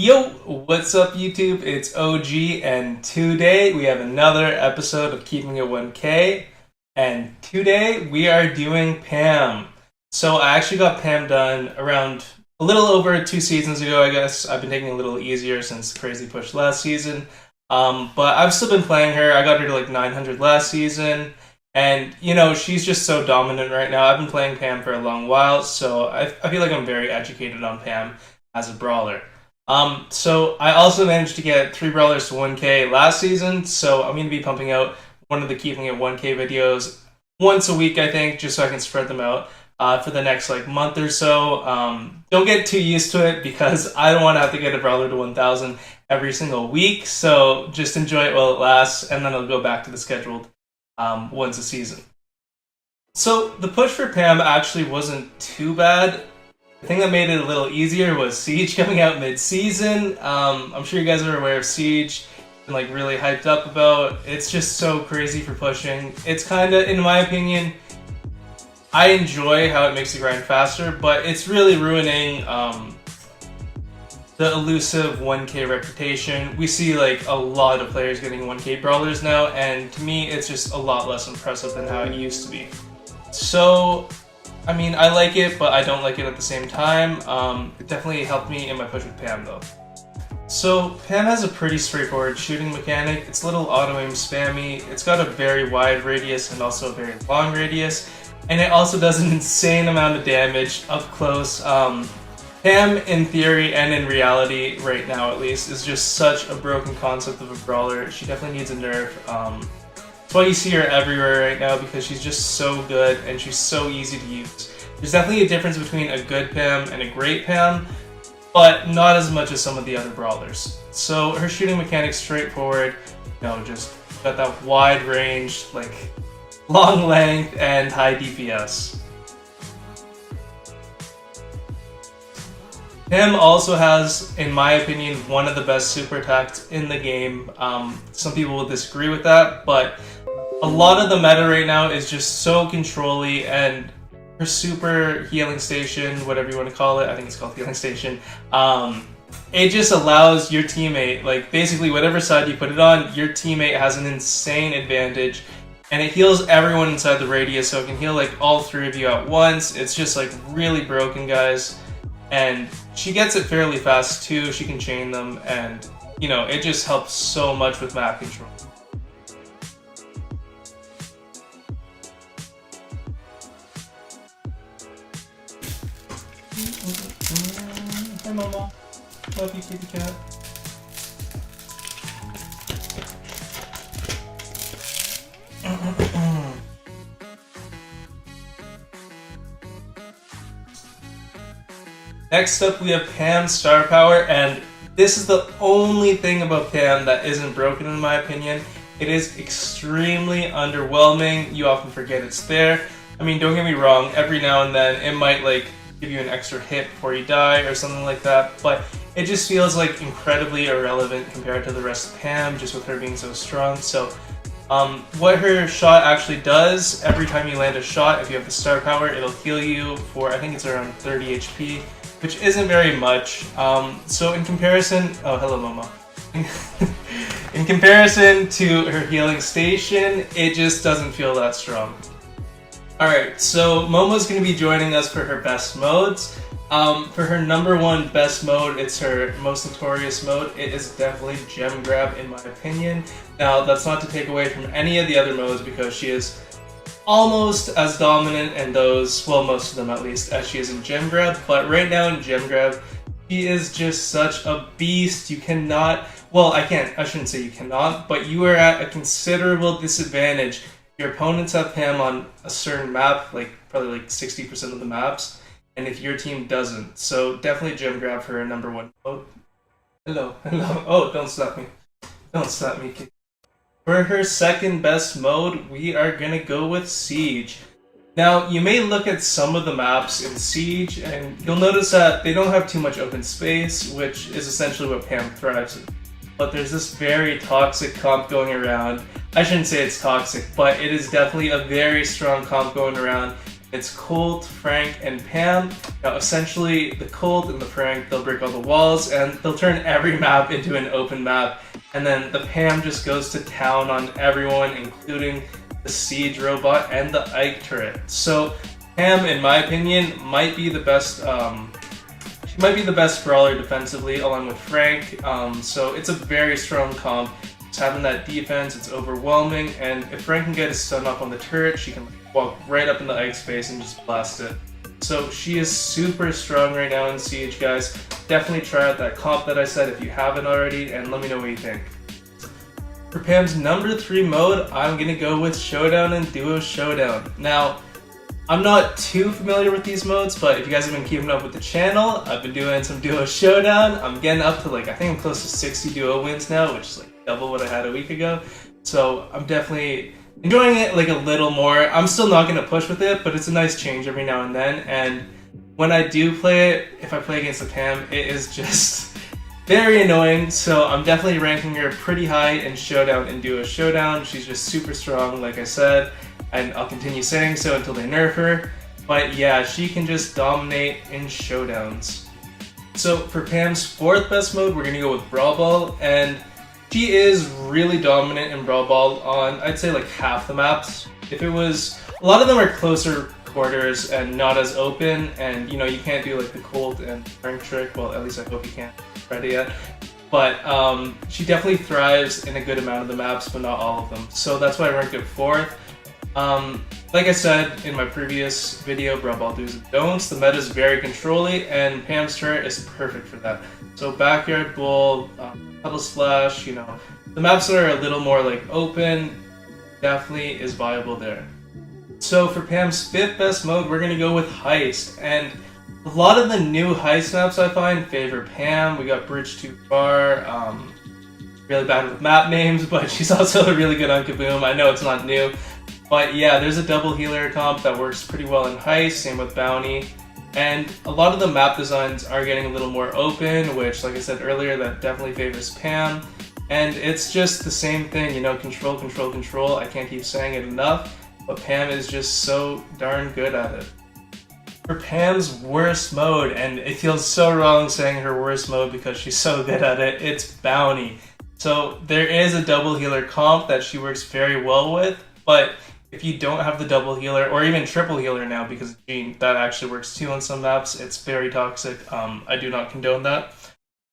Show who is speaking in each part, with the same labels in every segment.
Speaker 1: Yo, what's up YouTube? It's OG and today we have another episode of Keeping It 1K and today we are doing Pam. So I actually got Pam done around a little over 2 seasons ago, I guess. I've been taking it a little easier since Crazy Push last season. But I've still been playing her. I got her to like 900 last season. And, you know, she's just so dominant right now. I've been playing Pam for a long while, so I feel like I'm very educated on Pam as a brawler. So I also managed to get 3 brawlers to 1K last season, so I'm going to be pumping out one of the Keeping It 1K videos once a week, I think, just so I can spread them out for the next like month or so. Don't get too used to it because I don't want to have to get a brawler to 1,000 every single week, so just enjoy it while it lasts, and then I'll go back to the scheduled once a season. So the push for Pam actually wasn't too bad. The thing that made it a little easier was Siege coming out mid-season. I'm sure you guys are aware of Siege and like really hyped up about. It's just so crazy for pushing. It's kind of, in my opinion, I enjoy how it makes the grind faster, but it's really ruining the elusive 1K reputation. We see like a lot of players getting 1K brawlers now, and to me it's just a lot less impressive than how it used to be. So I mean, I like it, but I don't like it at the same time. It definitely helped me in my push with Pam, though. So, Pam has a pretty straightforward shooting mechanic. It's a little auto-aim spammy. It's got a very wide radius and also a very long radius. And it also does an insane amount of damage up close. Pam, in theory and in reality, right now at least, is just such a broken concept of a brawler. She definitely needs a nerf. That's why you see her everywhere right now, because she's just so good and she's so easy to use. There's definitely a difference between a good Pam and a great Pam, but not as much as some of the other brawlers. So her shooting mechanic's straightforward, you know, just got that wide range, like long length and high DPS. Pam also has, in my opinion, one of the best super attacks in the game. Some people will disagree with that, but a lot of the meta right now is just so control-y, and her super healing station, whatever you want to call it, I think it's called healing station, it just allows your teammate, like basically whatever side you put it on, your teammate has an insane advantage, and it heals everyone inside the radius, so it can heal like all 3 of you at once. It's just like really broken, guys. And she gets it fairly fast too. She can chain them, and you know, it just helps so much with map control. Hi Mama, love you kitty cat. Next up, we have Pam's star power, and this is the only thing about Pam that isn't broken in my opinion. It is extremely underwhelming. You often forget it's there. I mean, don't get me wrong, every now and then it might like give you an extra hit before you die or something like that, but it just feels like incredibly irrelevant compared to the rest of Pam, just with her being so strong. So what her shot actually does, every time you land a shot, if you have the star power, it'll heal you for, I think it's around 30 HP. Which isn't very much. So in comparison, oh hello Momo. In comparison to her healing station, it just doesn't feel that strong. Alright, so Momo's going to be joining us for her best modes. For her number 1 best mode, it's her most notorious mode. It is definitely Gem Grab in my opinion. Now that's not to take away from any of the other modes, because she is almost as dominant in those, well, most of them at least, as she is in Gem Grab, but right now in Gem Grab, she is just such a beast. You cannot, well, I shouldn't say you cannot, but you are at a considerable disadvantage. Your opponents have Pam on a certain map, like probably like 60% of the maps, and if your team doesn't, so definitely Gem Grab for her number 1 mode. Hello, oh, don't slap me. Don't slap me, kid. For her second best mode, we are going to go with Siege. Now, you may look at some of the maps in Siege, and you'll notice that they don't have too much open space, which is essentially what Pam thrives in. But there's this very toxic comp going around. I shouldn't say it's toxic, but it is definitely a very strong comp going around. It's Colt, Frank, and Pam. Now, essentially, the Colt and the Frank, they'll break all the walls, and they'll turn every map into an open map. And then the Pam just goes to town on everyone, including the Siege robot and the Ike turret. So Pam, in my opinion, might be the best. She might be the best brawler defensively, along with Frank. So it's a very strong comp. It's having that defense, it's overwhelming, and if Frank can get a stun up on the turret, she can walk right up in the Ike's face and just blast it. So she is super strong right now in Siege, guys. Definitely try out that comp that I said if you haven't already, and let me know what you think. For Pam's number 3 mode, I'm gonna go with Showdown and Duo Showdown. Now, I'm not too familiar with these modes, but if you guys have been keeping up with the channel, I've been doing some Duo Showdown. I'm getting up to I think I'm close to 60 Duo wins now, which is double what I had a week ago. So I'm definitely enjoying it a little more. I'm still not going to push with it, but it's a nice change every now and then. And when I do play it, if I play against the Pam, it is just very annoying. So I'm definitely ranking her pretty high in Showdown and Duo Showdown. She's just super strong, like I said, and I'll continue saying so until they nerf her. But yeah, she can just dominate in showdowns. So for Pam's 4th best mode, we're going to go with Brawl Ball, and she is really dominant in Brawl Ball on, I'd say, half the maps. If it was, a lot of them are closer quarters and not as open, and you can't do the Colt and Frank trick. Well, at least I hope you can't ready yet. But she definitely thrives in a good amount of the maps, but not all of them. So that's why I ranked it 4th. Like I said in my previous video, Brawl Ball Do's and Don'ts, the meta is very controlly, and Pam's turret is perfect for that. So Backyard Bull, Puddle Splash, the maps that are a little more open, definitely is viable there. So for Pam's 5th best mode, we're going to go with Heist, and a lot of the new Heist maps I find favor Pam. We got Bridge Too Far, really bad with map names, but she's also really good on Kaboom. I know it's not new. But yeah, there's a double healer comp that works pretty well in Heist, same with Bounty. And a lot of the map designs are getting a little more open, which, like I said earlier, that definitely favors Pam. And it's just the same thing, control, control, control. I can't keep saying it enough, but Pam is just so darn good at it. For Pam's worst mode, and it feels so wrong saying her worst mode because she's so good at it, it's Bounty. So there is a double healer comp that she works very well with, but if you don't have the double healer, or even triple healer now because of Jean, that actually works too on some maps. It's very toxic. I do not condone that.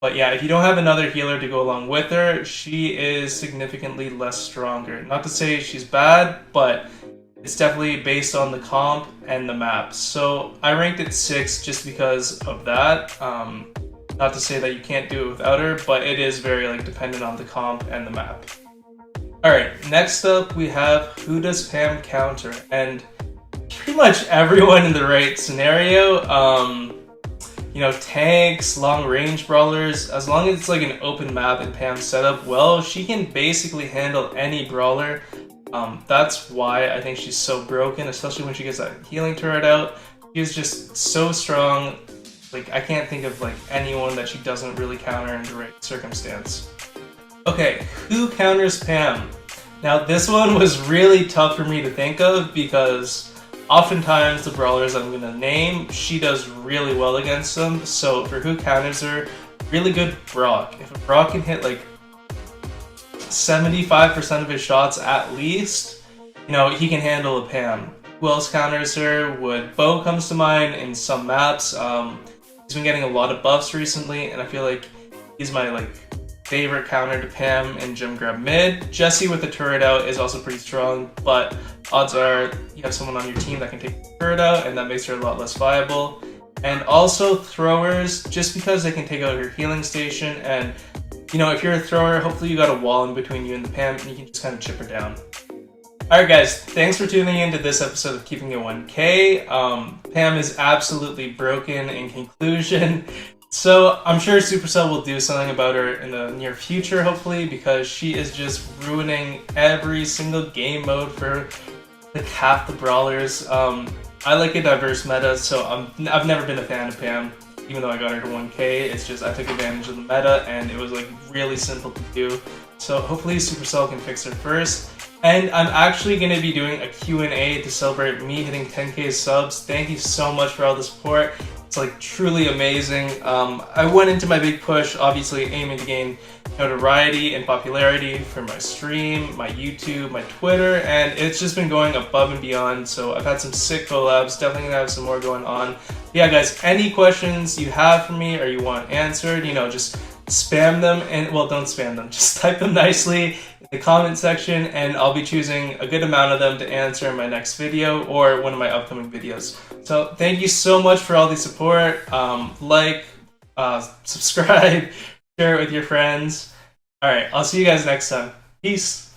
Speaker 1: But yeah, if you don't have another healer to go along with her, she is significantly less stronger. Not to say she's bad, but it's definitely based on the comp and the maps. So I ranked it 6 just because of that. Not to say that you can't do it without her, but it is very dependent on the comp and the map. Alright, next up we have Who Does Pam Counter? And pretty much everyone in the right scenario, tanks, long range brawlers, as long as it's an open map in Pam's setup, well, she can basically handle any brawler. That's why I think she's so broken, especially when she gets that healing turret out. She's just so strong. I can't think of anyone that she doesn't really counter in the right circumstance. Okay, who counters Pam? Now this one was really tough for me to think of because oftentimes the brawlers I'm going to name, she does really well against them. So for who counters her, really good Brock. If a Brock can hit 75% of his shots at least, he can handle a Pam. Who else counters her? Bo comes to mind in some maps. He's been getting a lot of buffs recently, and I feel like he's my favorite counter to Pam in Gem Grab Mid. Jesse with the turret out is also pretty strong, but odds are you have someone on your team that can take the turret out, and that makes her a lot less viable. And also throwers, just because they can take out her healing station, and if you're a thrower, hopefully you got a wall in between you and the Pam, and you can just kind of chip her down. Alright guys, thanks for tuning in to this episode of Keeping It 1K. Pam is absolutely broken in conclusion. So I'm sure Supercell will do something about her in the near future, hopefully, because she is just ruining every single game mode for half the brawlers. I like a diverse meta, so I've never been a fan of Pam, even though I got her to 1K. It's just I took advantage of the meta, and it was really simple to do. So hopefully Supercell can fix her first. And I'm actually going to be doing a Q&A to celebrate me hitting 10K subs. Thank you so much for all the support. It's like truly amazing. I went into my big push obviously aiming to gain notoriety and popularity for my stream, my YouTube, my Twitter, and it's just been going above and beyond. So I've had some sick collabs, definitely gonna have some more going on. Yeah guys, any questions you have for me or you want answered, just spam them, and well, don't spam them, just type them nicely in the comment section, and I'll be choosing a good amount of them to answer in my next video or one of my upcoming videos. So thank you so much for all the support. Subscribe, share it with your friends. All right, I'll see you guys next time. Peace.